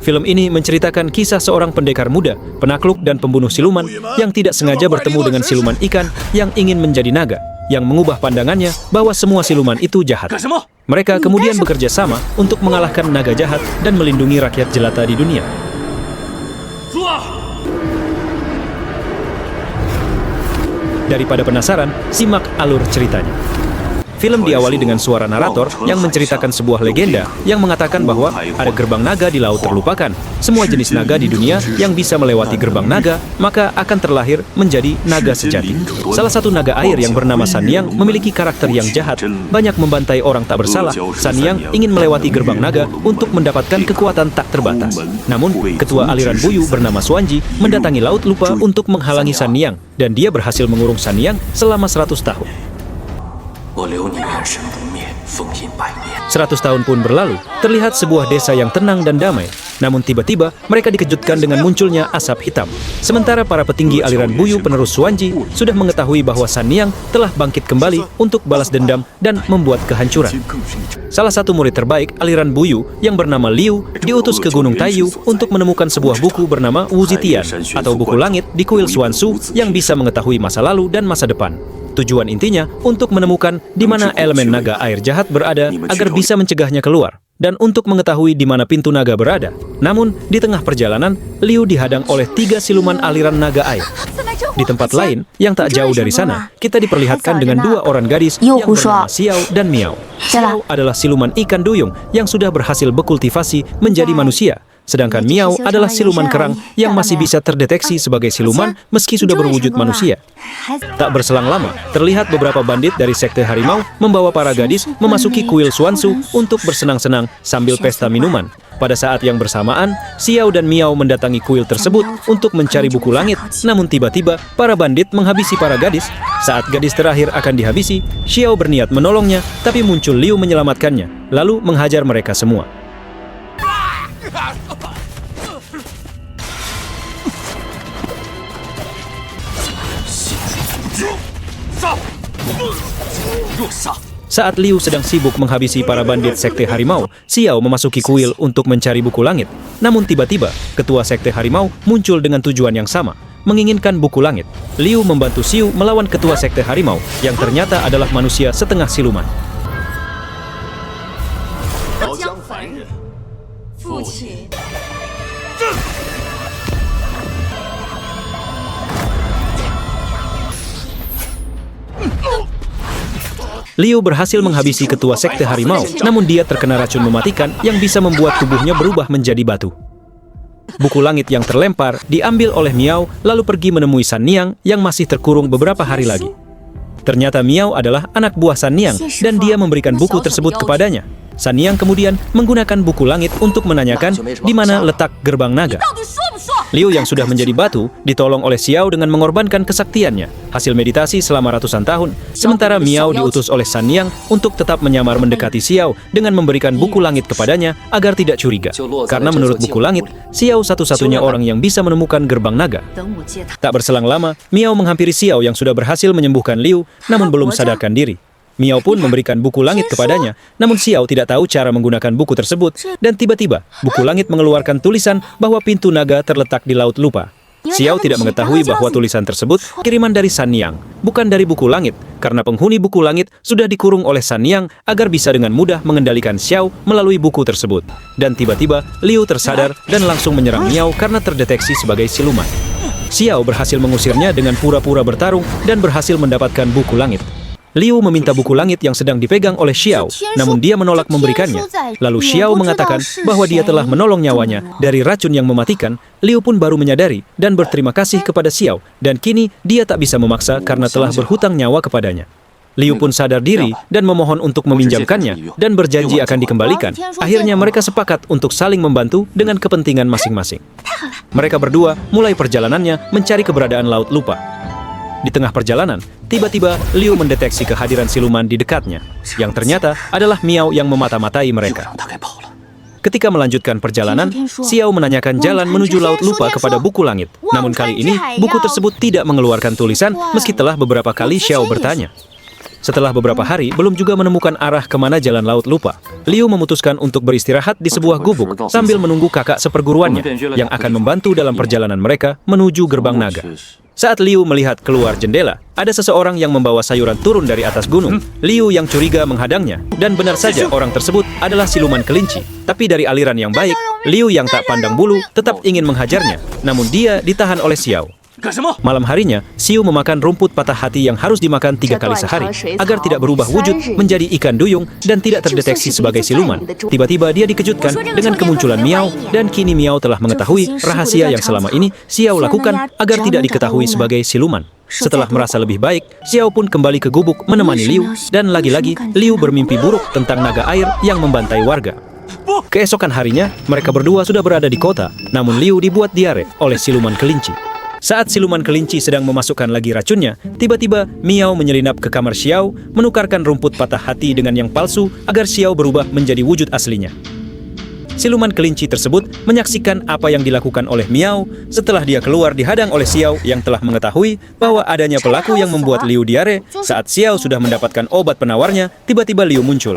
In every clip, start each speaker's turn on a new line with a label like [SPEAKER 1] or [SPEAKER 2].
[SPEAKER 1] Film ini menceritakan kisah seorang pendekar muda, penakluk dan pembunuh siluman yang tidak sengaja bertemu dengan siluman ikan yang ingin menjadi naga, yang mengubah pandangannya bahwa semua siluman itu jahat. Mereka kemudian bekerja sama untuk mengalahkan naga jahat dan melindungi rakyat jelata di dunia. Daripada penasaran, simak alur ceritanya. Film diawali dengan suara narator yang menceritakan sebuah legenda yang mengatakan bahwa ada gerbang naga di laut terlupakan. Semua jenis naga di dunia yang bisa melewati gerbang naga, maka akan terlahir menjadi naga sejati. Salah satu naga air yang bernama Sanyang memiliki karakter yang jahat, banyak membantai orang tak bersalah. Sanyang ingin melewati gerbang naga untuk mendapatkan kekuatan tak terbatas. Namun, ketua aliran Buyu bernama Suanji mendatangi Laut Lupa untuk menghalangi Sanyang, dan dia berhasil mengurung Sanyang selama 100 tahun. 100 tahun pun berlalu, terlihat sebuah desa yang tenang dan damai. Namun tiba-tiba mereka dikejutkan dengan munculnya asap hitam. Sementara para petinggi aliran Buyu penerus Suanji sudah mengetahui bahwa Sanyang telah bangkit kembali untuk balas dendam dan membuat kehancuran. Salah satu murid terbaik aliran Buyu yang bernama Liu diutus ke Gunung Taiyu untuk menemukan sebuah buku bernama Wuzitian atau buku langit di kuil Xuanzu yang bisa mengetahui masa lalu dan masa depan. Tujuan intinya untuk menemukan di mana elemen naga air jahat berada agar bisa mencegahnya keluar, dan untuk mengetahui di mana pintu naga berada. Namun, di tengah perjalanan, Liu dihadang oleh 3 siluman aliran naga air. Di tempat lain, yang tak jauh dari sana, kita diperlihatkan dengan 2 orang gadis yang bernama Xiao dan Miao. Xiao adalah siluman ikan duyung yang sudah berhasil berkultivasi menjadi manusia. Sedangkan Miao adalah siluman kerang yang masih bisa terdeteksi sebagai siluman meski sudah berwujud manusia. Tak berselang lama, terlihat beberapa bandit dari sekte harimau membawa para gadis memasuki kuil Xuanzu untuk bersenang-senang sambil pesta minuman. Pada saat yang bersamaan, Xiao dan Miao mendatangi kuil tersebut untuk mencari buku langit. Namun tiba-tiba, para bandit menghabisi para gadis. Saat gadis terakhir akan dihabisi, Xiao berniat menolongnya, tapi muncul Liu menyelamatkannya, lalu menghajar mereka semua. Saat Liu sedang sibuk menghabisi para bandit sekte harimau, Xiao memasuki kuil untuk mencari buku langit. Namun tiba-tiba, ketua sekte harimau muncul dengan tujuan yang sama, menginginkan buku langit. Liu membantu Xiu melawan ketua sekte harimau, yang ternyata adalah manusia setengah siluman. Liu berhasil menghabisi ketua sekte harimau, namun dia terkena racun mematikan yang bisa membuat tubuhnya berubah menjadi batu. Buku langit yang terlempar diambil oleh Miao, lalu pergi menemui Sanyang yang masih terkurung beberapa hari lagi. Ternyata Miao adalah anak buah Sanyang, dan dia memberikan buku tersebut kepadanya. Sanyang kemudian menggunakan buku langit untuk menanyakan di mana letak gerbang naga. Liu yang sudah menjadi batu ditolong oleh Xiao dengan mengorbankan kesaktiannya, hasil meditasi selama ratusan tahun. Sementara Miao diutus oleh Sanyang untuk tetap menyamar mendekati Xiao dengan memberikan buku langit kepadanya agar tidak curiga. Karena menurut buku langit, Xiao satu-satunya orang yang bisa menemukan gerbang naga. Tak berselang lama, Miao menghampiri Xiao yang sudah berhasil menyembuhkan Liu, namun belum sadarkan diri. Miao pun memberikan buku langit kepadanya, namun Xiao tidak tahu cara menggunakan buku tersebut, dan tiba-tiba buku langit mengeluarkan tulisan bahwa pintu naga terletak di Laut Lupa. Xiao tidak mengetahui bahwa tulisan tersebut kiriman dari Sanyang, bukan dari buku langit, karena penghuni buku langit sudah dikurung oleh Sanyang agar bisa dengan mudah mengendalikan Xiao melalui buku tersebut. Dan tiba-tiba Liu tersadar dan langsung menyerang Miao karena terdeteksi sebagai siluman. Xiao berhasil mengusirnya dengan pura-pura bertarung dan berhasil mendapatkan buku langit. Liu meminta buku langit yang sedang dipegang oleh Xiao, namun dia menolak memberikannya. Lalu Xiao mengatakan bahwa dia telah menolong nyawanya dari racun yang mematikan. Liu pun baru menyadari dan berterima kasih kepada Xiao, dan kini dia tak bisa memaksa karena telah berhutang nyawa kepadanya. Liu pun sadar diri dan memohon untuk meminjamkannya dan berjanji akan dikembalikan. Akhirnya mereka sepakat untuk saling membantu dengan kepentingan masing-masing. Mereka berdua mulai perjalanannya mencari keberadaan Laut Lupa. Di tengah perjalanan, tiba-tiba Liu mendeteksi kehadiran siluman di dekatnya, yang ternyata adalah Miao yang memata-matai mereka. Ketika melanjutkan perjalanan, Xiao menanyakan jalan menuju Laut Lupa kepada buku langit. Namun kali ini, buku tersebut tidak mengeluarkan tulisan meski telah beberapa kali Xiao bertanya. Setelah beberapa hari belum juga menemukan arah kemana jalan laut lupa, Liu memutuskan untuk beristirahat di sebuah gubuk sambil menunggu kakak seperguruannya yang akan membantu dalam perjalanan mereka menuju gerbang naga. Saat Liu melihat keluar jendela, ada seseorang yang membawa sayuran turun dari atas gunung. Liu yang curiga menghadangnya, dan benar saja orang tersebut adalah siluman kelinci. Tapi dari aliran yang baik, Liu yang tak pandang bulu tetap ingin menghajarnya, namun dia ditahan oleh Xiao. Malam harinya, Xiao memakan rumput patah hati yang harus dimakan 3 kali sehari agar tidak berubah wujud menjadi ikan duyung dan tidak terdeteksi sebagai siluman. Tiba-tiba dia dikejutkan dengan kemunculan Miao, dan kini Miao telah mengetahui rahasia yang selama ini Xiao lakukan agar tidak diketahui sebagai siluman. Setelah merasa lebih baik, Xiao pun kembali ke gubuk menemani Liu, dan lagi-lagi Liu bermimpi buruk tentang naga air yang membantai warga. Keesokan harinya, mereka berdua sudah berada di kota, namun Liu dibuat diare oleh siluman kelinci. Saat siluman kelinci sedang memasukkan lagi racunnya, tiba-tiba Miao menyelinap ke kamar Xiao, menukarkan rumput patah hati dengan yang palsu agar Xiao berubah menjadi wujud aslinya. Siluman kelinci tersebut menyaksikan apa yang dilakukan oleh Miao. Setelah dia keluar dihadang oleh Xiao yang telah mengetahui bahwa adanya pelaku yang membuat Liu diare. Saat Xiao sudah mendapatkan obat penawarnya, tiba-tiba Liu muncul.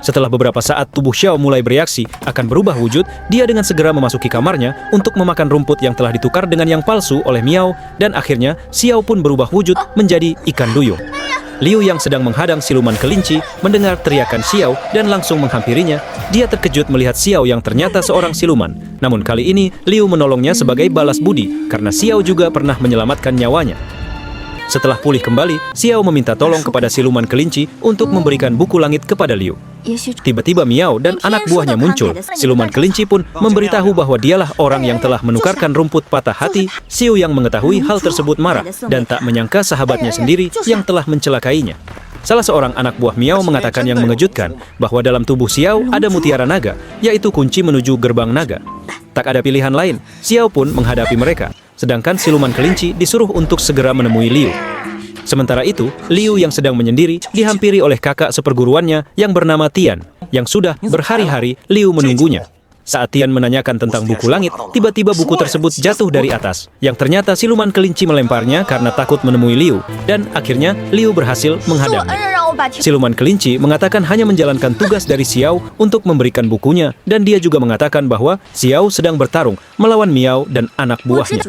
[SPEAKER 1] Setelah beberapa saat tubuh Xiao mulai bereaksi akan berubah wujud, dia dengan segera memasuki kamarnya untuk memakan rumput yang telah ditukar dengan yang palsu oleh Miao, dan akhirnya Xiao pun berubah wujud menjadi ikan duyung. Liu yang sedang menghadang siluman kelinci mendengar teriakan Xiao dan langsung menghampirinya. Dia terkejut melihat Xiao yang ternyata seorang siluman. Namun kali ini Liu menolongnya sebagai balas budi karena Xiao juga pernah menyelamatkan nyawanya. Setelah pulih kembali, Xiao meminta tolong kepada siluman kelinci untuk memberikan buku langit kepada Liu. Tiba-tiba Miao dan anak buahnya muncul. Siluman kelinci pun memberitahu bahwa dialah orang yang telah menukarkan rumput patah hati. Xiao yang mengetahui hal tersebut marah dan tak menyangka sahabatnya sendiri yang telah mencelakainya. Salah seorang anak buah Miao mengatakan yang mengejutkan bahwa dalam tubuh Xiao ada mutiara naga, yaitu kunci menuju gerbang naga. Tak ada pilihan lain, Xiao pun menghadapi mereka. Sedangkan siluman kelinci disuruh untuk segera menemui Liu. Sementara itu, Liu yang sedang menyendiri dihampiri oleh kakak seperguruannya yang bernama Tian, yang sudah berhari-hari Liu menunggunya. Saat Tian menanyakan tentang buku langit, tiba-tiba buku tersebut jatuh dari atas, yang ternyata siluman kelinci melemparnya karena takut menemui Liu, dan akhirnya Liu berhasil menghadangnya. Siluman kelinci mengatakan hanya menjalankan tugas dari Xiao untuk memberikan bukunya, dan dia juga mengatakan bahwa Xiao sedang bertarung melawan Miao dan anak buahnya.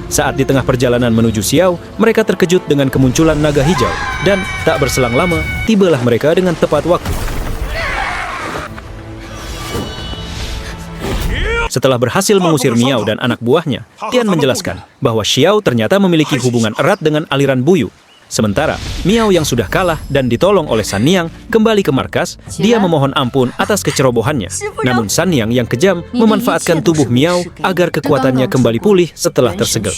[SPEAKER 1] Saat di tengah perjalanan menuju Xiao, mereka terkejut dengan kemunculan naga hijau, dan tak berselang lama, tibalah mereka dengan tepat waktu. Setelah berhasil mengusir Miao dan anak buahnya, Tian menjelaskan bahwa Xiao ternyata memiliki hubungan erat dengan aliran buyu. Sementara Miao yang sudah kalah dan ditolong oleh San Niang kembali ke markas, dia memohon ampun atas kecerobohannya. Namun San Niang yang kejam memanfaatkan tubuh Miao agar kekuatannya kembali pulih setelah tersegel.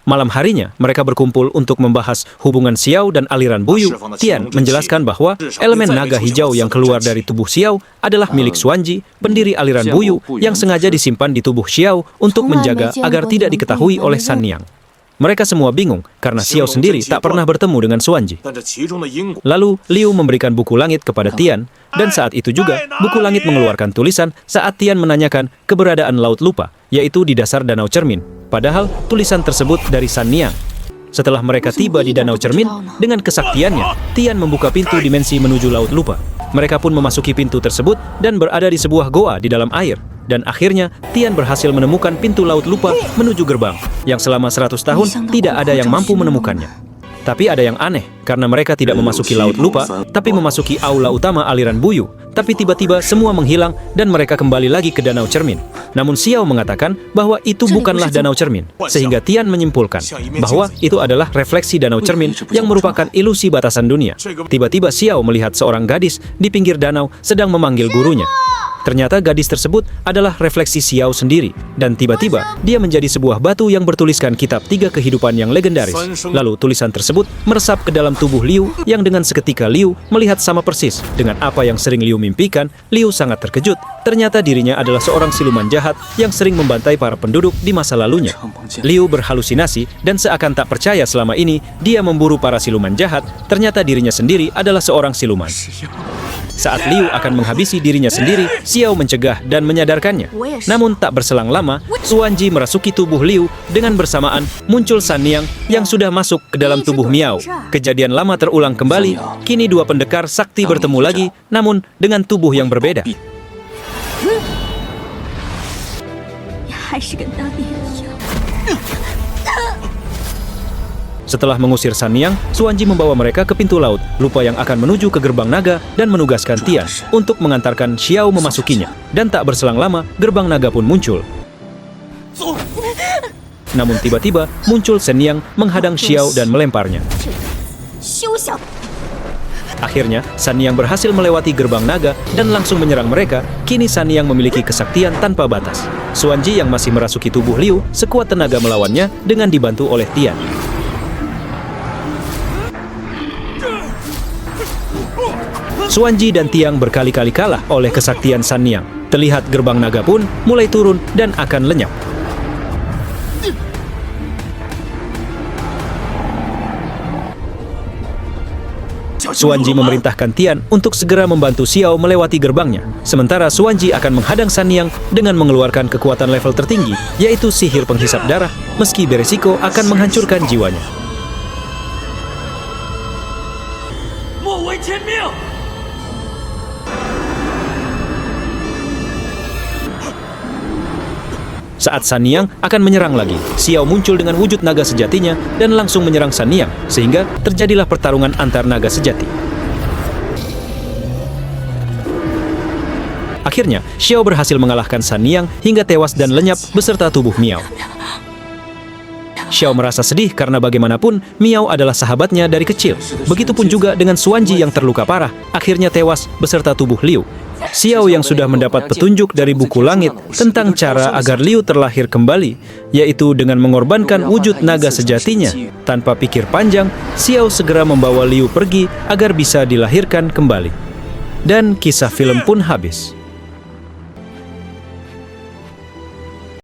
[SPEAKER 1] Malam harinya, mereka berkumpul untuk membahas hubungan Xiao dan aliran buyu. Tian menjelaskan bahwa elemen naga hijau yang keluar dari tubuh Xiao adalah milik Xuanji, pendiri aliran buyu yang sengaja disimpan di tubuh Xiao untuk menjaga agar tidak diketahui oleh San Niang. Mereka semua bingung karena Xiao sendiri tak pernah bertemu dengan Xuanji. Lalu Liu memberikan buku langit kepada Tian, dan saat itu juga buku langit mengeluarkan tulisan saat Tian menanyakan keberadaan Laut Lupa, yaitu di dasar Danau Cermin. Padahal tulisan tersebut dari San Niang. Setelah mereka tiba di Danau Cermin, dengan kesaktiannya, Tian membuka pintu dimensi menuju Laut Lupa. Mereka pun memasuki pintu tersebut dan berada di sebuah goa di dalam air. Dan akhirnya, Tian berhasil menemukan pintu Laut Lupa menuju gerbang, yang selama 100 tahun tidak ada yang mampu menemukannya. Tapi ada yang aneh, karena mereka tidak memasuki Laut Lupa, tapi memasuki aula utama aliran buyu. Tapi tiba-tiba semua menghilang dan mereka kembali lagi ke Danau Cermin. Namun Xiao mengatakan bahwa itu bukanlah Danau Cermin, sehingga Tian menyimpulkan bahwa itu adalah refleksi Danau Cermin yang merupakan ilusi batasan dunia. Tiba-tiba Xiao melihat seorang gadis di pinggir danau sedang memanggil gurunya. Ternyata gadis tersebut adalah refleksi Xiao sendiri, dan tiba-tiba dia menjadi sebuah batu yang bertuliskan kitab 3 kehidupan yang legendaris. Lalu tulisan tersebut meresap ke dalam tubuh Liu, yang dengan seketika Liu melihat sama persis dengan apa yang sering Liu mimpikan. Liu sangat terkejut. Ternyata dirinya adalah seorang siluman jahat yang sering membantai para penduduk di masa lalunya. Liu berhalusinasi dan seakan tak percaya selama ini dia memburu para siluman jahat, ternyata dirinya sendiri adalah seorang siluman. Saat Liu akan menghabisi dirinya sendiri, Xiao mencegah dan menyadarkannya. Namun tak berselang lama, Xuanji merasuki tubuh Liu. Dengan bersamaan muncul Sanniang yang sudah masuk ke dalam tubuh Miao. Kejadian lama terulang kembali. Kini dua pendekar sakti bertemu lagi, namun dengan tubuh yang berbeda. Setelah mengusir Sanniang, Xuanji membawa mereka ke pintu laut, lupa yang akan menuju ke gerbang naga dan menugaskan Tian untuk mengantarkan Xiao memasukinya. Dan tak berselang lama, gerbang naga pun muncul. Namun tiba-tiba muncul Sanniang menghadang Xiao dan melemparnya. Akhirnya, Sanniang berhasil melewati gerbang naga dan langsung menyerang mereka. Kini Sanniang memiliki kesaktian tanpa batas. Xuanji yang masih merasuki tubuh Liu sekuat tenaga melawannya dengan dibantu oleh Tian. Xuanji dan Tiang berkali-kali kalah oleh kesaktian Sanniang. Terlihat gerbang naga pun mulai turun dan akan lenyap. Xuanji memerintahkan Tian untuk segera membantu Xiao melewati gerbangnya. Sementara Xuanji akan menghadang Sanniang dengan mengeluarkan kekuatan level tertinggi, yaitu sihir penghisap darah, meski beresiko akan menghancurkan jiwanya. Saat Sanniang akan menyerang lagi, Xiao muncul dengan wujud naga sejatinya dan langsung menyerang Sanniang, sehingga terjadilah pertarungan antar naga sejati. Akhirnya, Xiao berhasil mengalahkan Sanniang hingga tewas dan lenyap beserta tubuh Miao. Xiao merasa sedih karena bagaimanapun Miao adalah sahabatnya dari kecil. Begitupun juga dengan Xuanji yang terluka parah, akhirnya tewas beserta tubuh Liu. Xiao yang sudah mendapat petunjuk dari buku langit tentang cara agar Liu terlahir kembali, yaitu dengan mengorbankan wujud naga sejatinya. Tanpa pikir panjang, Xiao segera membawa Liu pergi agar bisa dilahirkan kembali. Dan kisah film pun habis.